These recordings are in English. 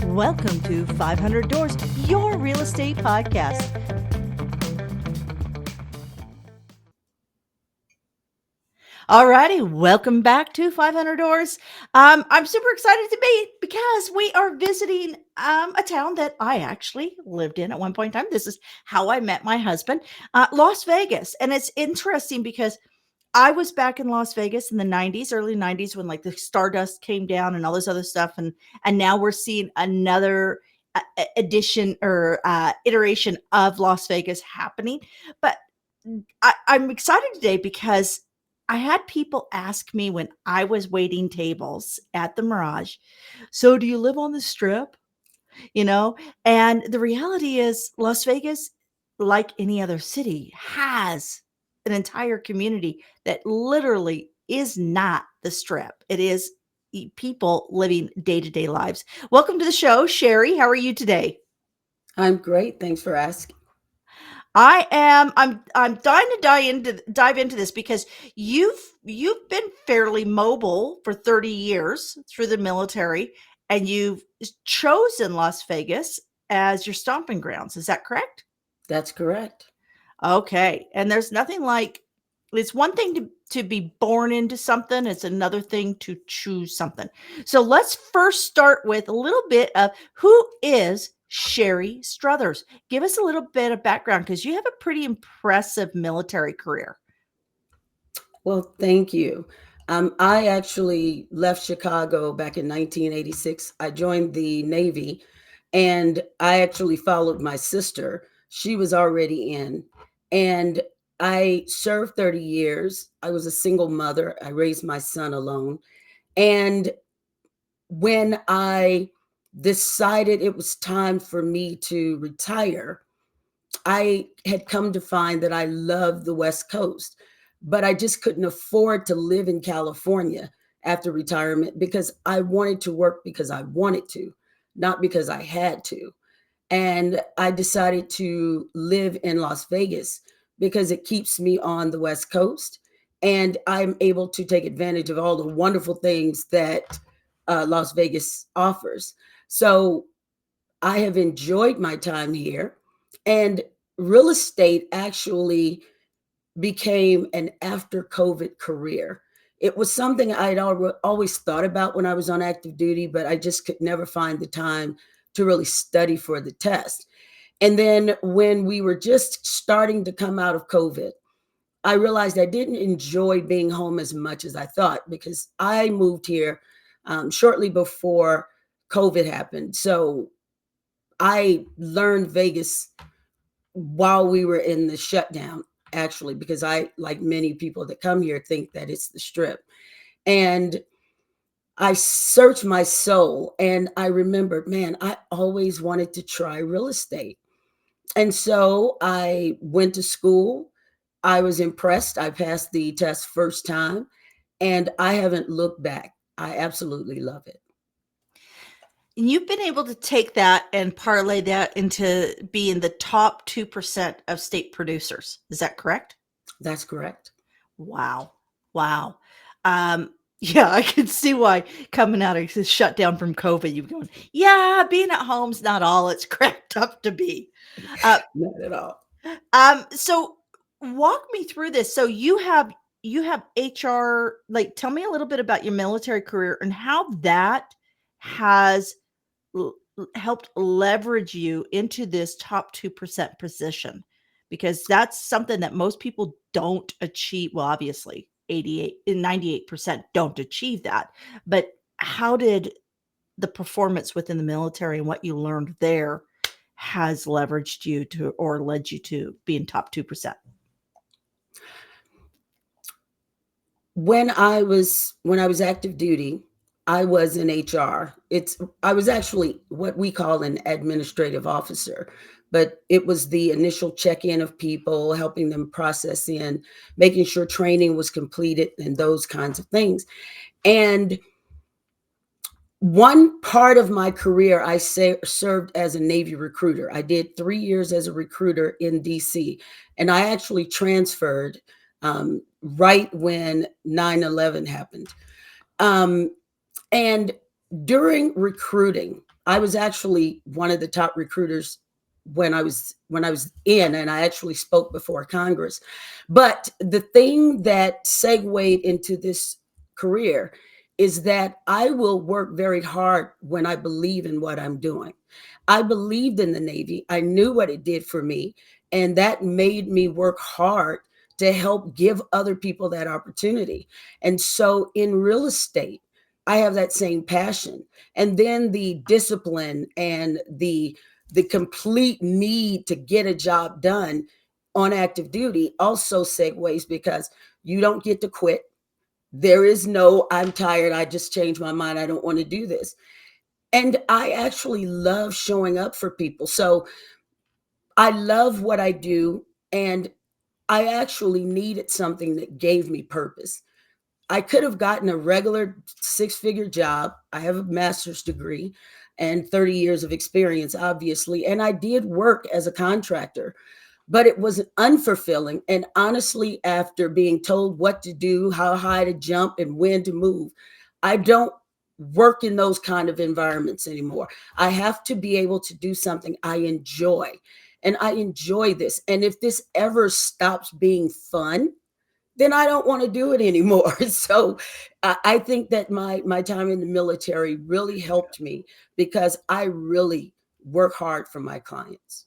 Welcome to 500 Doors, your real estate podcast. Alrighty, welcome back to 500 Doors. I'm super excited to be because we are visiting a town that I actually lived in at one point in time. This is how I met my husband, Las Vegas. And it's interesting because I was back in Las Vegas in the 90s, early 90s when like the Stardust came down and all this other stuff and now we're seeing another edition or iteration of Las Vegas happening. But I'm excited today because I had people ask me when I was waiting tables at the Mirage, "So do you live on the Strip?" You know? And the reality is Las Vegas, like any other city, has an entire community that literally is not the Strip. It is people living day-to-day lives. Welcome to the show, Sherry. How are you today? I'm great. Thanks for asking. I'm dying to dive into this because you've been fairly mobile for 30 years through the military and you've chosen Las Vegas as your stomping grounds. Is that correct? That's correct. Okay. And there's nothing like it's one thing to be born into something, it's another thing to choose something. So let's first start with a little bit of who is Sherry Strothers. Give us a little bit of background because you have a pretty impressive military career. Well, thank you. I actually left Chicago back in 1986. I joined the Navy and I actually followed my sister. She was already in. And I served 30 years. I was a single mother. I raised my son alone. And when I decided it was time for me to retire, I had come to find that I loved the West Coast, but I just couldn't afford to live in California after retirement because I wanted to work because I wanted to, not because I had to. And I decided to live in Las Vegas because it keeps me on the West Coast and I'm able to take advantage of all the wonderful things that Las Vegas offers. So I have enjoyed my time here. And real estate actually became an after COVID career. It was something always thought about when I was on active duty, but I just could never find the time to really study for the test. And then when we were just starting to come out of COVID, I realized I didn't enjoy being home as much as I thought because I moved here shortly before COVID happened. So I learned Vegas while we were in the shutdown, actually, because I, like many people that come here, think that it's the strip. And I searched my soul and I remembered, man, I always wanted to try real estate. And so I went to school. I was impressed. I passed the test first time and I haven't looked back. I absolutely love it. And you've been able to take that and parlay that into being the top 2% of state producers. Is that correct? That's correct. Wow. Wow. Yeah, I can see why coming out of this shutdown from COVID, you're going, yeah, being at home's not all it's cracked up to be. Uh, Not at all. so walk me through this. So you have HR, like tell me a little bit about your military career and how that has helped leverage you into this top 2% position because that's something that most people don't achieve. Well, obviously 88 and 98% don't achieve that, but how did the performance within the military and what you learned there has leveraged you to or led you to being top 2%? When I was active duty, I was in HR. I was actually what we call an administrative officer, but it was the initial check-in of people, helping them process in, making sure training was completed and those kinds of things. And one part of my career, served as a Navy recruiter. I did 3 years as a recruiter in DC, and I actually transferred right when 9/11 happened. Um, and during recruiting, I was actually one of the top recruiters when I was in, and I actually spoke before Congress. But the thing that segued into this career is that I will work very hard when I believe in what I'm doing. I believed in the Navy. I knew what it did for me, and that made me work hard to help give other people that opportunity. And so in real estate, I have that same passion. And then the discipline and the complete need to get a job done on active duty also segues because you don't get to quit. There is no, I'm tired, I just changed my mind, I don't want to do this. And I actually love showing up for people. So I love what I do. And I actually needed something that gave me purpose. I could have gotten a regular six-figure job. I have a master's degree and 30 years of experience, obviously. And I did work as a contractor, but it was unfulfilling. And honestly, after being told what to do, how high to jump, and when to move, I don't work in those kind of environments anymore. I have to be able to do something I enjoy. And I enjoy this. And if this ever stops being fun, then I don't want to do it anymore. So I think that my time in the military really helped me because I really work hard for my clients.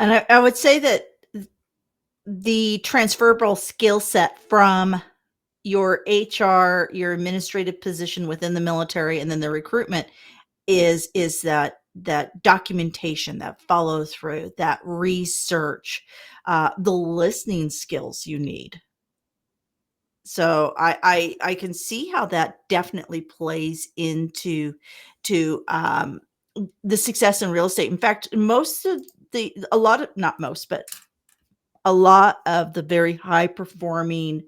And I would say that the transferable skill set from your HR, your administrative position within the military, and then the recruitment is that documentation, that follow through, that research, the listening skills you need. So I can see how that definitely plays into to the success in real estate. In fact, most of the a lot of not most, but a lot of the very high performing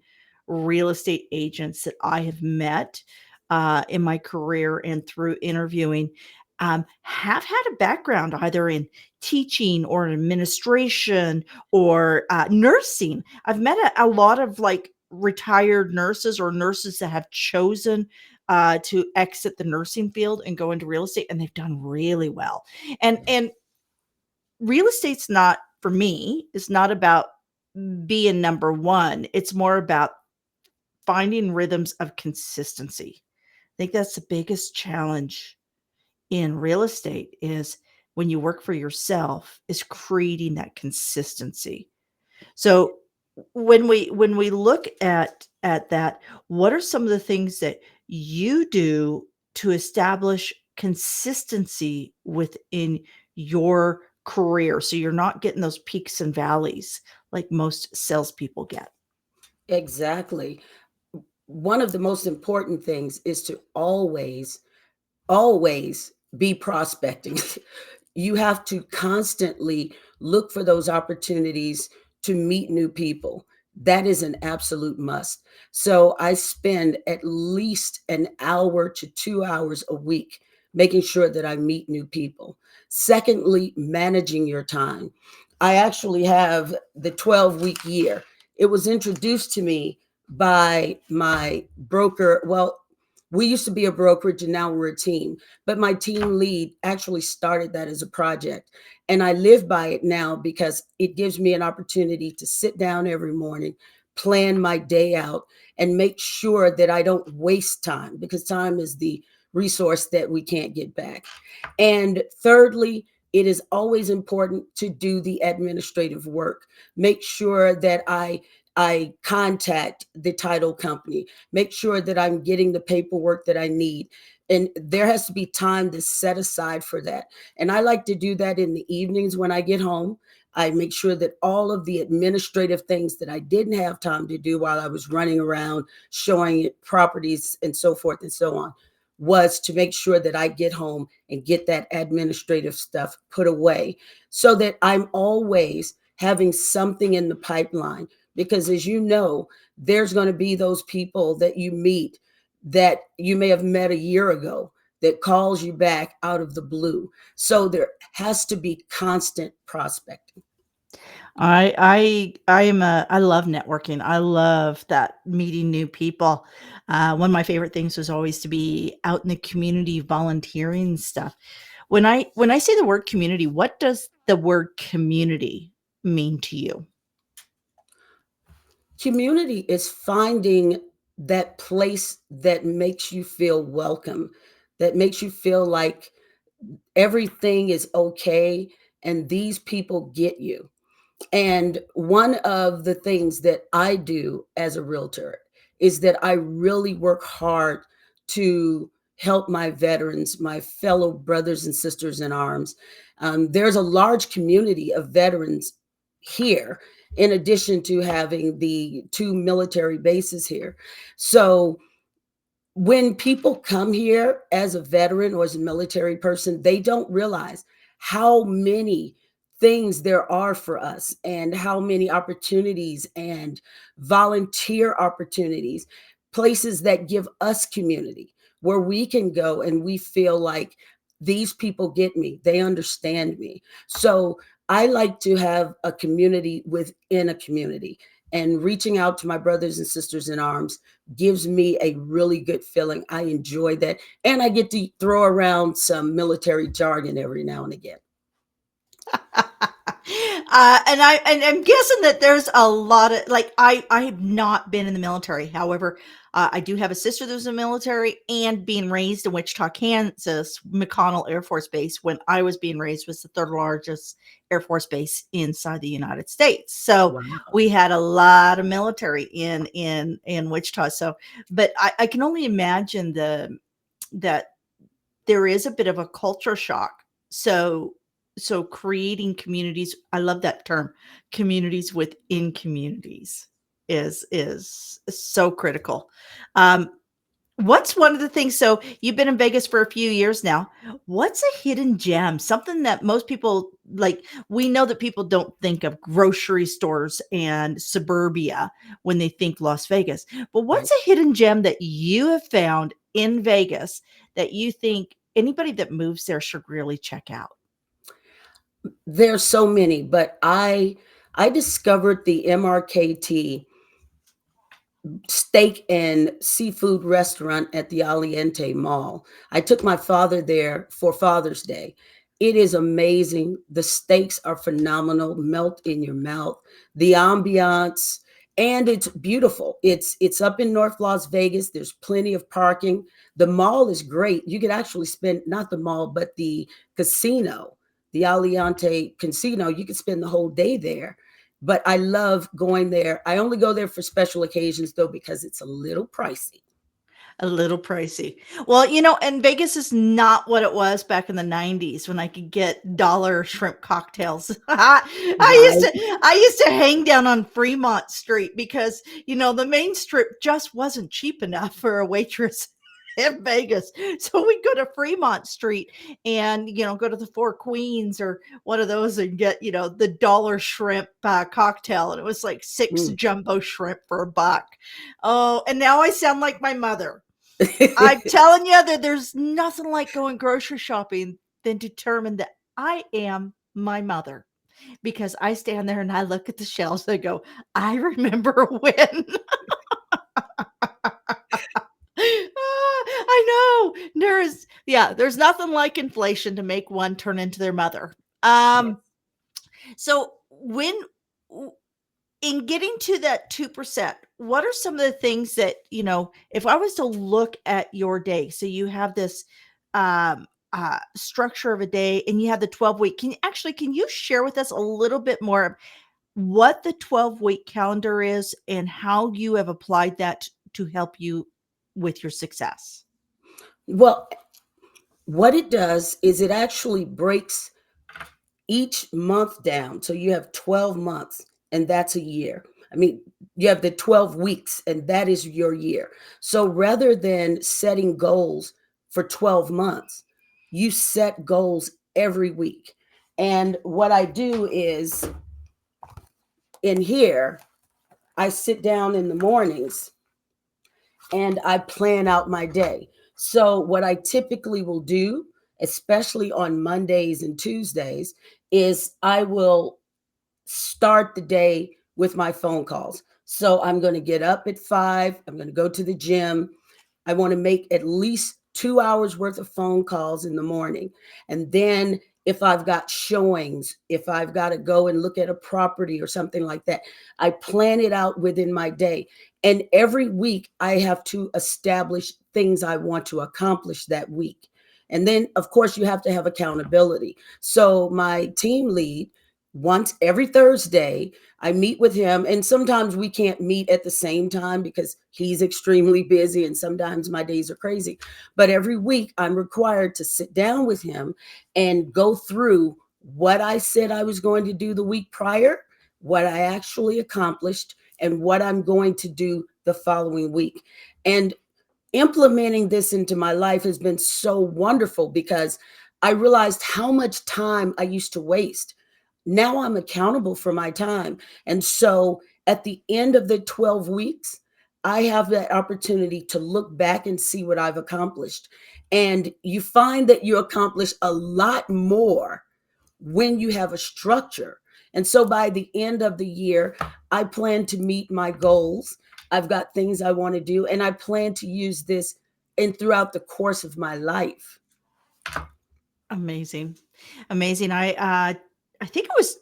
real estate agents that I have met in my career and through interviewing have had a background either in teaching or administration or nursing. I've met a lot of like retired nurses or nurses that have chosen to exit the nursing field and go into real estate, and they've done really well. And real estate's not for me. It's not about being number one. It's more about finding rhythms of consistency. I think that's the biggest challenge in real estate is when you work for yourself is creating that consistency. So when we look at that, what are some of the things that you do to establish consistency within your career so you're not getting those peaks and valleys like most salespeople get? Exactly. One of the most important things is to always be prospecting. You have to constantly look for those opportunities to meet new people. That is an absolute must. So I spend at least an hour to 2 hours a week making sure that I meet new people. Secondly, managing your time. I actually have the 12-week year. It was introduced to me by my broker. Well, we used to be a brokerage and now we're a team, but my team lead actually started that as a project. And I live by it now because it gives me an opportunity to sit down every morning, plan my day out, and make sure that I don't waste time because time is the resource that we can't get back. And thirdly, it is always important to do the administrative work. Make sure that I contact the title company, make sure that I'm getting the paperwork that I need. And there has to be time to set aside for that. And I like to do that in the evenings when I get home. I make sure that all of the administrative things that I didn't have time to do while I was running around showing properties and so forth and so on was to make sure that I get home and get that administrative stuff put away so that I'm always having something in the pipeline. Because as you know, there's going to be those people that you meet that you may have met a year ago that calls you back out of the blue. So there has to be constant prospecting. I love networking. I love that meeting new people. One of my favorite things was always to be out in the community volunteering and stuff. When I say the word community, what does the word community mean to you? Community is finding that place that makes you feel welcome, that makes you feel like everything is okay and these people get you. And one of the things that I do as a realtor is that I really work hard to help my veterans, my fellow brothers and sisters in arms. There's a large community of veterans here, in addition to having the two military bases here. So when people come here as a veteran or as a military person, they don't realize how many things there are for us and how many opportunities and volunteer opportunities, places that give us community where we can go and we feel like these people get me, they understand me. So I like to have a community within a community, and reaching out to my brothers and sisters in arms gives me a really good feeling. I enjoy that. And I get to throw around some military jargon every now and again. And I'm guessing that there's a lot of like I have not been in the military. However, I do have a sister that was in the military, and being raised in Wichita, Kansas, McConnell Air Force Base, when I was being raised, was the third largest Air Force base inside the United States. So Wow. we had a lot of military in Wichita. So, but I can only imagine that there is a bit of a culture shock. So creating communities, I love that term, communities within communities is so critical. Um, what's one of the things, so you've been in Vegas for a few years now. What's a hidden gem? Something that most people like, we know that people don't think of grocery stores and suburbia when they think Las Vegas. But Right. what's a hidden gem that you have found in Vegas that you think anybody that moves there should really check out? There's so many, but I discovered the MRKT steak and seafood restaurant at the Aliente Mall. I took my father there for Father's Day. It is amazing. The steaks are phenomenal, melt in your mouth. The ambiance, and it's beautiful. It's up in North Las Vegas. There's plenty of parking. The mall is great. You could actually spend, not the mall, but the casino, the Aliante Casino. You could spend the whole day there, but I love going there. I only go there for special occasions though, because it's a little pricey. A little pricey. Well, and Vegas is not what it was back in the 90s when I could get dollar shrimp cocktails. Right. I used to hang down on Fremont Street because, the main strip just wasn't cheap enough for a waitress in Vegas. So we'd go to Fremont Street and, go to the Four Queens or one of those and get, the dollar shrimp cocktail. And it was like six Mm. jumbo shrimp for $1. Oh, and now I sound like my mother. I'm telling you that there's nothing like going grocery shopping than determine that I am my mother, because I stand there and I look at the shelves and I go, I remember when. I know. There's nothing like inflation to make one turn into their mother. Yes. So when in getting to that 2%, what are some of the things that, if I was to look at your day, so you have this structure of a day and you have the 12-week, can you share with us a little bit more of what the 12-week calendar is and how you have applied that to help you with your success? Well, what it does is it actually breaks each month down. So you have 12 months, and that's a year. I mean, you have the 12 weeks, and that is your year. So rather than setting goals for 12 months, you set goals every week. And what I do is in here, I sit down in the mornings and I plan out my day. So, what I typically will do, especially on Mondays and Tuesdays, is I will start the day with my phone calls. So I'm going to get up at 5. I'm going to go to the gym. I want to make at least 2 hours worth of phone calls in the morning. And then if I've got showings, if I've got to go and look at a property or something like that, I plan it out within my day. And every week I have to establish things I want to accomplish that week. And then, of course, you have to have accountability. So my team lead, once every Thursday, I meet with him, and sometimes we can't meet at the same time because he's extremely busy, and sometimes my days are crazy. But every week, I'm required to sit down with him and go through what I said I was going to do the week prior, what I actually accomplished, and what I'm going to do the following week. And implementing this into my life has been so wonderful because I realized how much time I used to waste. Now I'm accountable for my time. And so at the end of the 12 weeks, I have that opportunity to look back and see what I've accomplished. And you find that you accomplish a lot more when you have a structure. And so by the end of the year, I plan to meet my goals. I've got things I want to do, and I plan to use this and throughout the course of my life. Amazing. Amazing. I think it was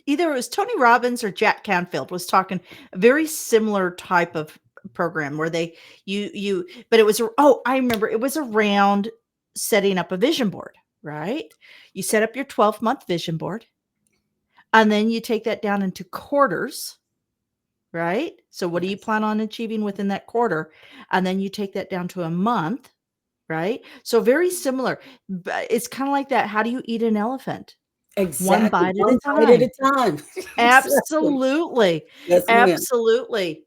either it was Tony Robbins or Jack Canfield was talking a very similar type of program where they you but it was oh, I remember it was around setting up a vision board, right? You set up your 12-month vision board and then you take that down into quarters, right? So what do you Yes. plan on achieving within that quarter? And then you take that down to a month, right? So very similar. But it's kind of like that. How do you eat an elephant? One Exactly. bite at a One bite at time. a time. Exactly. Absolutely. Yes, ma'am. Absolutely.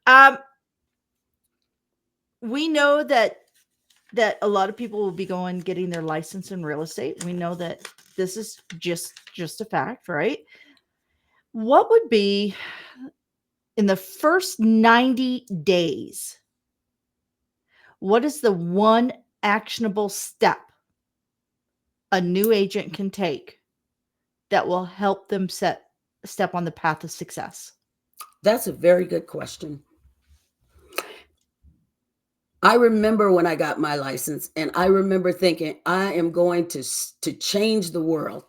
Um, we know that a lot of people will be going getting their license in real estate. We know that this is just a fact, right? What would be in the first 90 days? What is the one actionable step a new agent can take that will help them step on the path of success? That's a very good question. I remember when I got my license, and I remember thinking, I am going to change the world.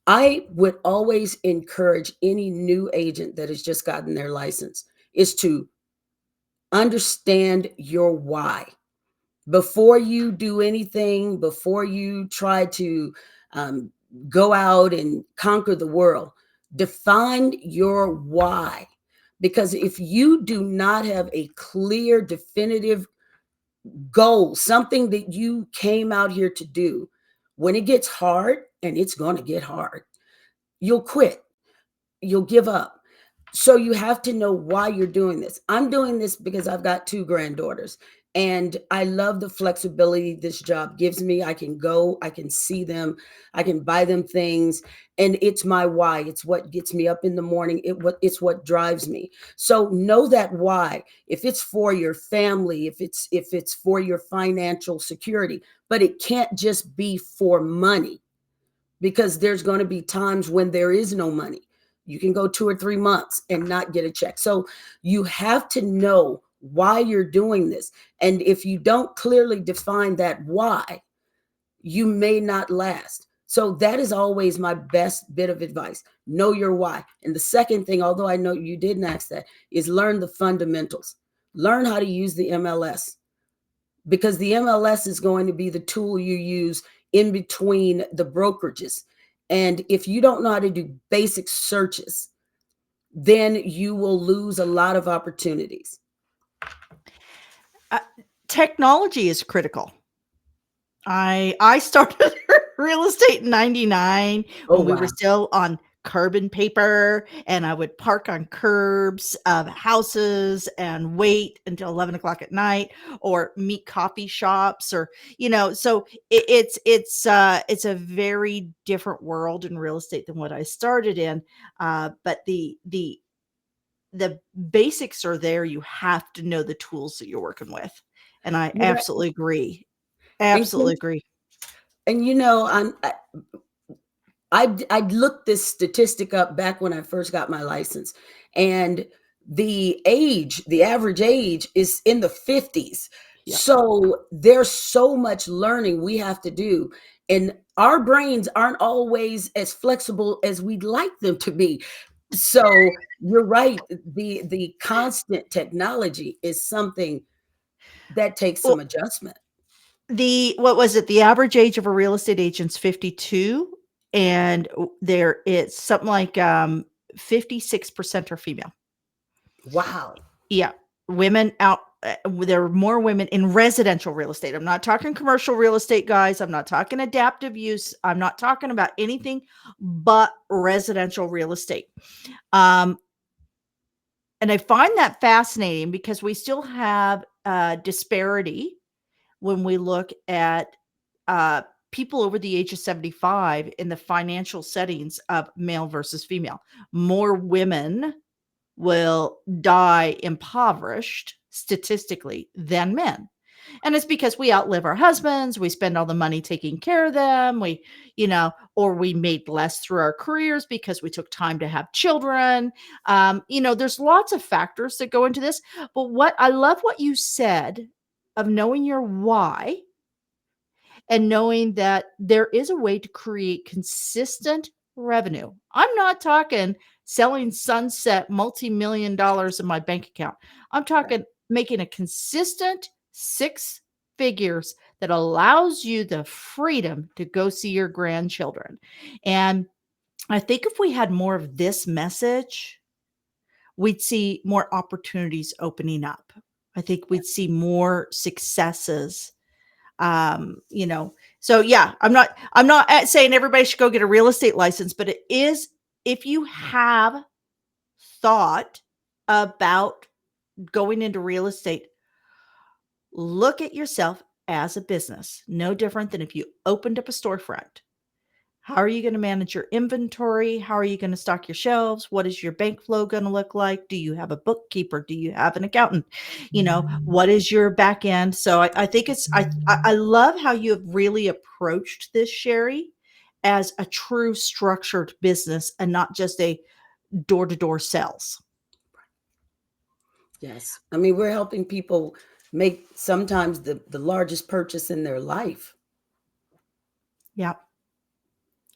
I would always encourage any new agent that has just gotten their license is to understand your why. Before you do anything, before you try to um, go out and conquer the world, define your why. Because if you do not have a clear, definitive goal, something that you came out here to do, when it gets hard, and it's going to get hard, you'll quit, you'll give up. So you have to know why you're doing this. I'm doing this because I've got two granddaughters, and I love the flexibility this job gives me. I can go, I can see them, I can buy them things, and it's my why. It's what gets me up in the morning. It's what drives me. So know that why. If it's for your family, if it's for your financial security, but it can't just be for money, because there's going to be times when there is no money. You can go 2 or 3 months and not get a check. So you have to know why you're doing this. And if you don't clearly define that why, you may not last. So that is always my best bit of advice. Know your why. And the second thing, although I know you didn't ask that, is learn the fundamentals. Learn how to use the MLS, because the MLS is going to be the tool you use in between the brokerages. And if you don't know how to do basic searches, then you will lose a lot of opportunities. Uh, Technology is critical. I started real estate in '99 Oh, when we were wow. still on carbon paper, and I would park on curbs of houses and wait until 11 o'clock at night, or meet coffee shops, or so it's a very different world in real estate than what I started in. But the basics are there. You have to know the tools that you're working with, and I Right. absolutely agree. And Absolutely agree. and you know, I looked this statistic up back when I first got my license, and the average age is in the 50s. Yeah. So there's so much learning we have to do, and our brains aren't always as flexible as we'd like them to be. So you're right. The constant technology is something that takes some Well, adjustment. the what was it? The average age of a real estate agent's 52, and there it's something like 56% are female. Wow. Yeah, women out. There are more women in residential real estate. I'm not talking commercial real estate, guys. I'm not talking adaptive use. I'm not talking about anything but residential real estate. Um, and I find that fascinating because we still have disparity when we look at uh, people over the age of 75 in the financial settings of male versus female. More women will die impoverished statistically than men. And it's because we outlive our husbands, we spend all the money taking care of them, or we made less through our careers because we took time to have children. There's lots of factors that go into this. But what I love what you said of knowing your why and knowing that there is a way to create consistent revenue. I'm not talking selling sunset multi-million dollars in my bank account. I'm talking making a consistent six figures that allows you the freedom to go see your grandchildren. And I think if we had more of this message, we'd see more opportunities opening up. I think we'd see more successes. So yeah, I'm not saying everybody should go get a real estate license, but it is, if you have thought about going into real estate, look at yourself as a business, no different than if you opened up a storefront. How are you going to manage your inventory? How are you going to stock your shelves? What is your bank flow going to look like? Do you have a bookkeeper? Do you have an accountant? What is your back end? So I think I love how you have really approached this, Sherry, as a true structured business and not just a door to door sales. Yes. I mean, we're helping people make sometimes the largest purchase in their life. Yeah.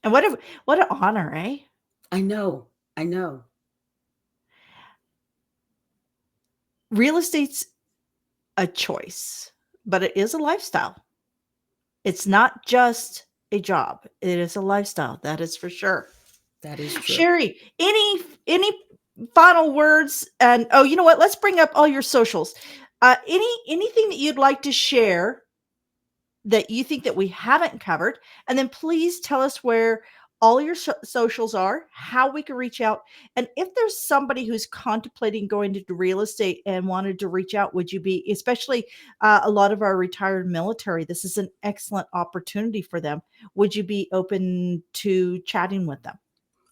And what an honor, eh? I know. I know. Real estate's a choice, but it is a lifestyle. It's not just a job. It is a lifestyle. That is for sure. That is true. Sherry, any final words? And oh, you know what? Let's bring up all your socials. Anything that you'd like to share that you think that we haven't covered, and then please tell us where all your socials are, how we can reach out, and if there's somebody who's contemplating going into real estate and wanted to reach out, would you be, especially a lot of our retired military, this is an excellent opportunity for them. Would you be open to chatting with them?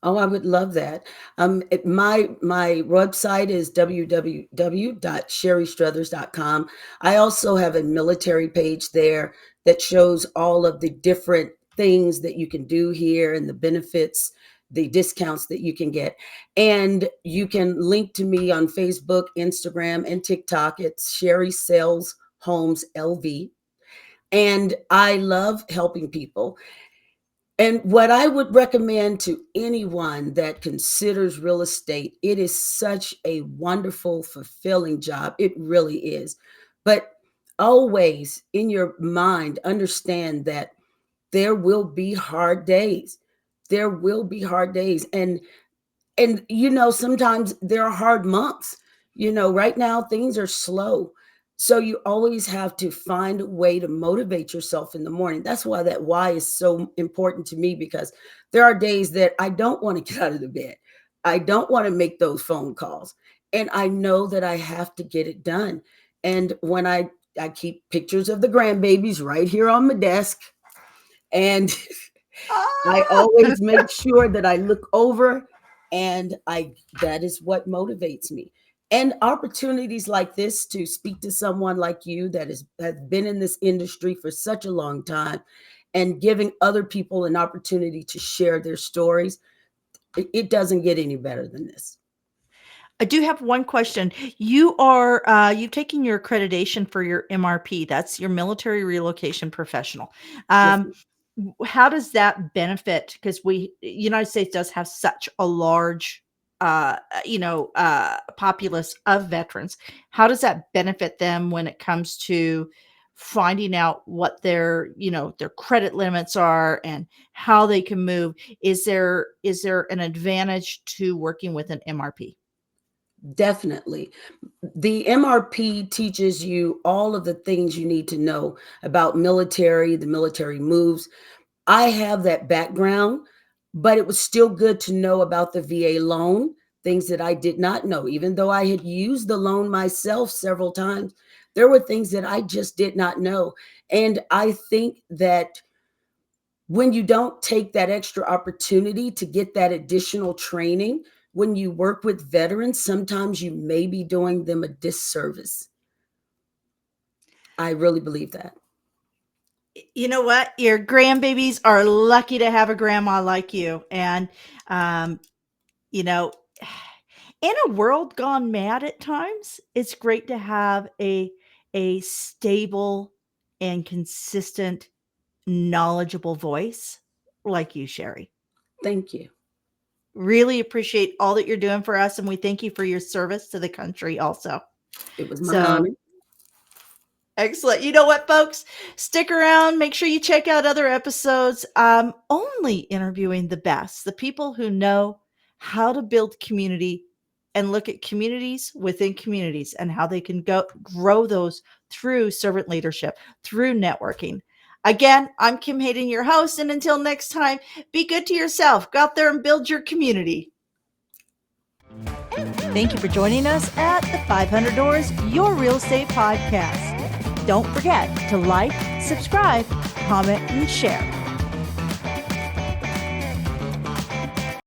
Oh, I would love that. My website is www.sherrystrothers.com. I also have a military page there that shows all of the different things that you can do here and the benefits, the discounts that you can get. And you can link to me on Facebook, Instagram, and TikTok. It's Sherry Sells Homes LV. And I love helping people. And what I would recommend to anyone that considers real estate, it is such a wonderful, fulfilling job. It really is. But always in your mind, understand that there will be hard days. There will be hard days. And sometimes there are hard months. Right now things are slow, so you always have to find a way to motivate yourself in the morning. That's why that why is so important to me, because there are days that I don't want to get out of the bed. I don't want to make those phone calls, and I know that I have to get it done. And when I keep pictures of the grandbabies right here on my desk, and I Ah! always make sure that I look over, and I that is what motivates me. And opportunities like this to speak to someone like you that has been in this industry for such a long time and giving other people an opportunity to share their stories, it doesn't get any better than this. I do have one question. You've taken your accreditation for your MRP. That's your military relocation professional. Yes, How does that benefit? Because United States does have such a large, populace of veterans. How does that benefit them when it comes to finding out what their credit limits are and how they can move? Is there an advantage to working with an MRP? definitely. The MRP teaches you all of the things you need to know about the military moves. I have that background, but it was still good to know about the VA loan, things that I did not know. Even though I had used the loan myself several times, there were things that I just did not know. And I think that when you don't take that extra opportunity to get that additional training, when you work with veterans, sometimes you may be doing them a disservice. I really believe that. You know what? Your grandbabies are lucky to have a grandma like you. And, um, you know, in a world gone mad at times, it's great to have a stable and consistent, knowledgeable voice like you, Sherry. Thank you. Really appreciate all that you're doing for us, and we thank you for your service to the country also. It was my So honor. excellent. You know what, folks? Stick around. Make sure you check out other episodes. Only interviewing the best, the people who know how to build community and look at communities within communities and how they can grow those through servant leadership, through networking. Again, I'm Kim Hayden, your host. And until next time, be good to yourself. Go out there and build your community. Thank you for joining us at the 500 Doors, Your Real Estate Podcast. Don't forget to like, subscribe, comment, and share.